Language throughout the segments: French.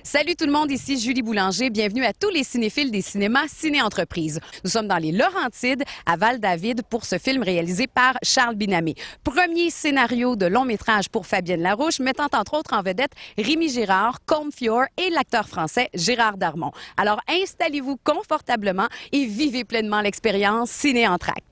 Salut tout le monde, ici Julie Boulanger. Bienvenue à tous les cinéphiles des cinémas Ciné-Entreprises. Nous sommes dans les Laurentides, à Val-David, pour ce film réalisé par Charles Binamé. Premier scénario de long-métrage pour Fabienne Larouche, mettant entre autres en vedette Rémi Girard, Colm Feore et l'acteur français Gérard Darmon. Alors installez-vous confortablement et vivez pleinement l'expérience Ciné-Entracte.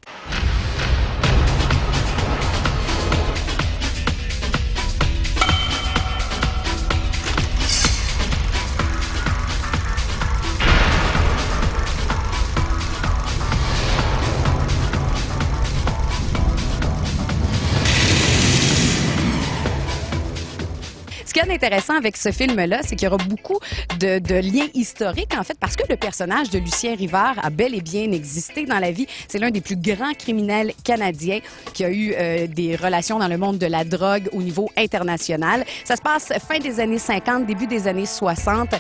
Ce qui est intéressant avec ce film-là, c'est qu'il y aura beaucoup de liens historiques, en fait, parce que le personnage de Lucien Rivard a bel et bien existé dans la vie. C'est l'un des plus grands criminels canadiens qui a eu des relations dans le monde de la drogue au niveau international. Ça se passe fin des années 50, début des années 60,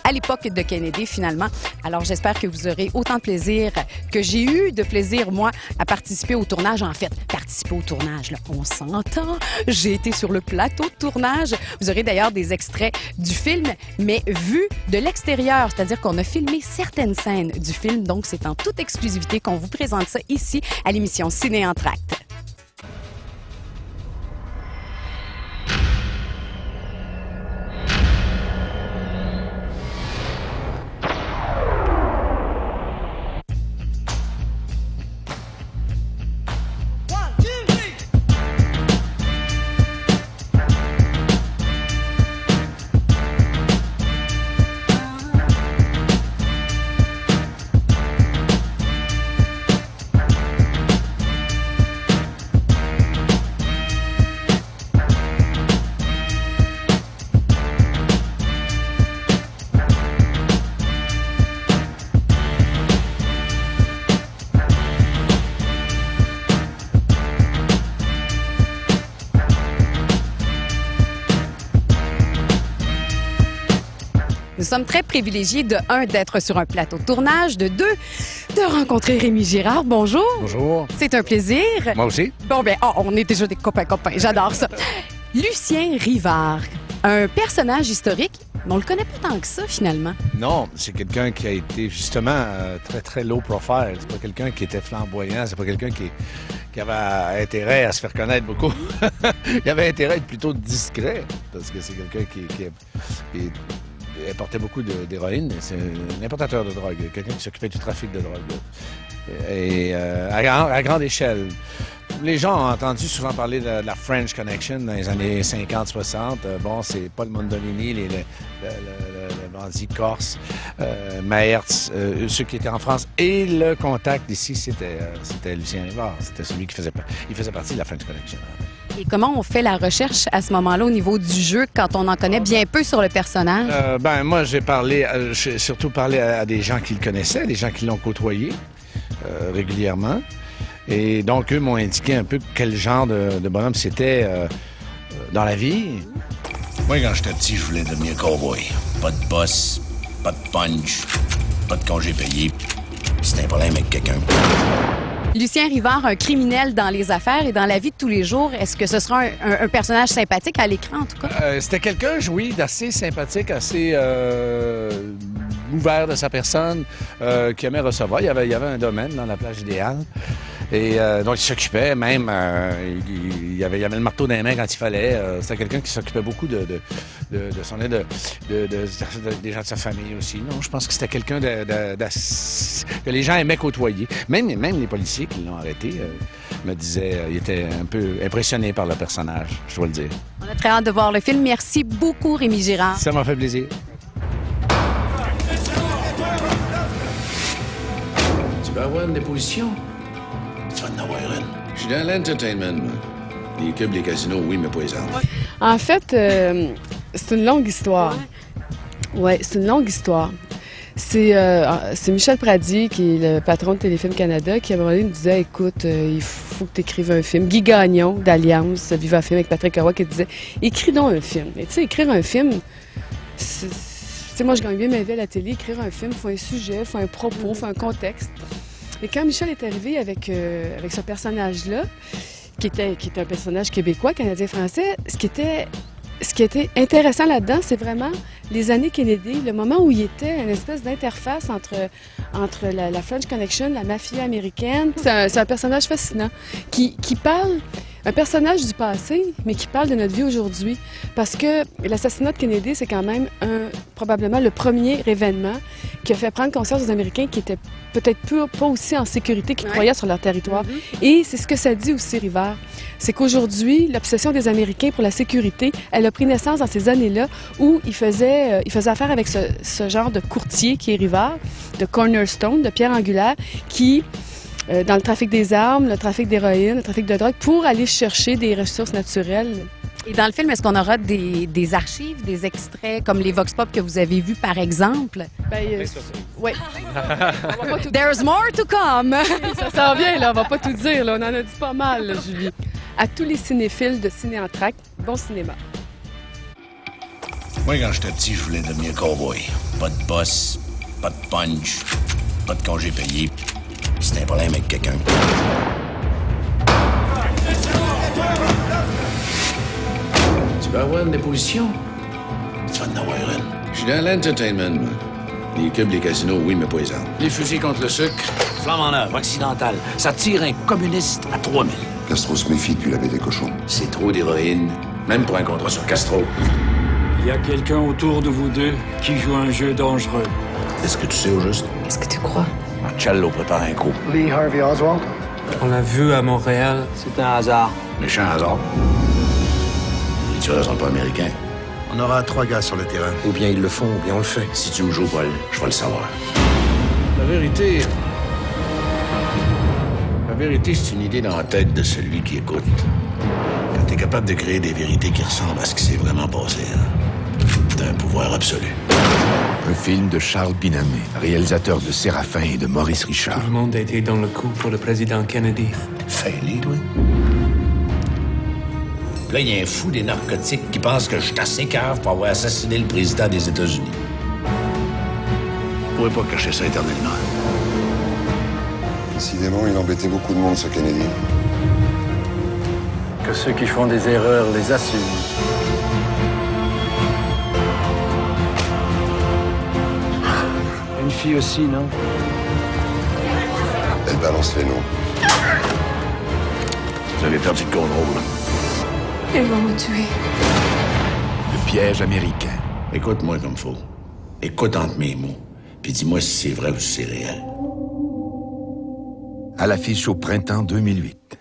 à l'époque de Kennedy, finalement. Alors, j'espère que vous aurez autant de plaisir que j'ai eu de plaisir, moi, à participer au tournage. En fait, participer au tournage, là, on s'entend. J'ai été sur le plateau de tournage. Vous aurez d'ailleurs des extraits du film, mais vus de l'extérieur, c'est-à-dire qu'on a filmé certaines scènes du film, donc c'est en toute exclusivité qu'on vous présente ça ici à l'émission Ciné-Entracte. Nous sommes très privilégiés, de un, d'être sur un plateau de tournage, de deux, de rencontrer Rémi Girard. Bonjour. Bonjour. C'est un plaisir. Moi aussi. Bon, ben, on est déjà des copains. J'adore ça. Lucien Rivard, un personnage historique, mais on le connaît pas tant que ça, finalement. Non, c'est quelqu'un qui a été justement très low profile. C'est pas quelqu'un qui était flamboyant. C'est pas quelqu'un qui avait intérêt à se faire connaître beaucoup. Il avait intérêt à être plutôt discret, parce que c'est quelqu'un qui importait beaucoup d'héroïne. C'est un importateur de drogue, quelqu'un qui s'occupait du trafic de drogue. Et à grande échelle. Les gens ont entendu souvent parler de la French Connection dans les années 50-60. Bon, c'est Paul Mondolini, le bandit corse, Maertz, ceux qui étaient en France. Et le contact ici, c'était Lucien Rivard. C'était celui qui faisait partie de la French Connection. Et comment on fait la recherche à ce moment-là au niveau du jeu quand on en connaît bien peu sur le personnage? Moi, j'ai surtout parlé à des gens qui le connaissaient, des gens qui l'ont côtoyé régulièrement. Et donc, eux m'ont indiqué un peu quel genre de bonhomme c'était dans la vie. Moi, quand j'étais petit, je voulais devenir cowboy. Pas de boss, pas de punch, pas de congé payé. C'était un problème avec quelqu'un. Lucien Rivard, un criminel dans les affaires et dans la vie de tous les jours, est-ce que ce sera un personnage sympathique à l'écran, en tout cas? C'était quelqu'un, oui, d'assez sympathique, assez ouvert de sa personne, qui aimait recevoir. Il y avait un domaine dans la plage idéale. Et donc, il s'occupait même, il y avait le marteau dans les mains quand il fallait. C'était quelqu'un qui s'occupait beaucoup de son aide, des gens de sa famille aussi. Non, je pense que c'était quelqu'un que les gens aimaient côtoyer. Même les policiers qui l'ont arrêté me disaient, ils étaient un peu impressionnés par le personnage, je dois le dire. On a très hâte de voir le film. Merci beaucoup, Rémi Girard. Ça m'a fait plaisir. Tu veux avoir une déposition? Tu vas en avoir une. Je suis dans l'entertainment, moi. Les clubs, les casinos, oui, mais pas les armes. En fait, c'est une longue histoire. Oui, c'est une longue histoire. C'est Michel Prady, qui est le patron de Téléfilm Canada, qui à un moment donné me disait, écoute, il faut que tu écrives un film. Guy Gagnon, d'Alliance, Viva Film avec Patrick Roy, qui disait, écris donc un film. Et tu sais, écrire un film, tu sais, moi, je gagne bien ma vie à la télé. Écrire un film, il faut un sujet, il faut un propos, il faut un contexte. Et quand Michel est arrivé avec ce personnage-là, qui était un personnage québécois, canadien-français, ce qui était ce qui était intéressant là-dedans, c'est vraiment les années Kennedy, le moment où il était une espèce d'interface entre la French Connection, la mafia américaine. C'est un personnage fascinant qui parle, un personnage du passé, mais qui parle de notre vie aujourd'hui. Parce que l'assassinat de Kennedy, c'est quand même probablement le premier événement qui a fait prendre conscience aux Américains qui étaient peut-être pas aussi en sécurité qu'ils croyaient sur leur territoire. Et c'est ce que ça dit aussi, Rivard. C'est qu'aujourd'hui, l'obsession des Américains pour la sécurité, elle a pris naissance dans ces années-là où ils faisaient affaire avec ce genre de courtier qui est Rivard, de cornerstone, de pierre angulaire, qui, dans le trafic des armes, le trafic d'héroïne, le trafic de drogue, pour aller chercher des ressources naturelles. Et dans le film, est-ce qu'on aura des archives, des extraits comme les Vox Pop que vous avez vus, par exemple? Oui. There's more to come! Ça s'en vient, là. On va pas tout dire, là. On en a dit pas mal, là, Julie. À tous les cinéphiles de Ciné Entracte, bon cinéma. Moi, quand j'étais petit, je voulais devenir cowboy. Pas de boss, pas de punch, pas de congé payé. C'était un problème avec quelqu'un. Tu veux avoir une déposition? Tu vas en avoir une. Je suis dans l'entertainment, moi. Les clubs, les casinos, oui, mais pas les armes. Les fusils contre le sucre. Flamme en œuvre, occidentale. Ça tire un communiste à 3000. Castro se méfie depuis la baie des cochons. C'est trop d'héroïne, même pour un contrat sur Castro. Il y a quelqu'un autour de vous deux qui joue un jeu dangereux. Est-ce que tu sais au juste? Qu'est-ce que tu crois? Marcello prépare un coup. Lee Harvey Oswald. On l'a vu à Montréal. C'est un hasard. Méchant hasard. Les tueurs sont pas américains. On aura 3 gars sur le terrain. Ou bien ils le font, ou bien on le fait. Si tu me joues, Paul, je vais le savoir. La vérité, c'est une idée dans la tête de celui qui écoute. Quand t'es capable de créer des vérités qui ressemblent à ce qui s'est vraiment passé, t'as un pouvoir absolu. Un film de Charles Binamé, réalisateur de Séraphin et de Maurice Richard. Tout le monde était dans le coup pour le président Kennedy. Failli, toi? Là, il y a un fou des narcotiques qui pense que je suis assez cave pour avoir assassiné le président des États-Unis. Vous pouvez pas cacher ça éternellement. Décidément, il embêtait beaucoup de monde, ce Kennedy. Que ceux qui font des erreurs les assument. Une fille aussi, non? Elle balance les noms. Vous avez perdu le contrôle. Ils vont me tuer. Le piège américain. Écoute-moi comme faut. Écoute entre mes mots. Puis dis-moi si c'est vrai ou si c'est réel. À l'affiche au printemps 2008.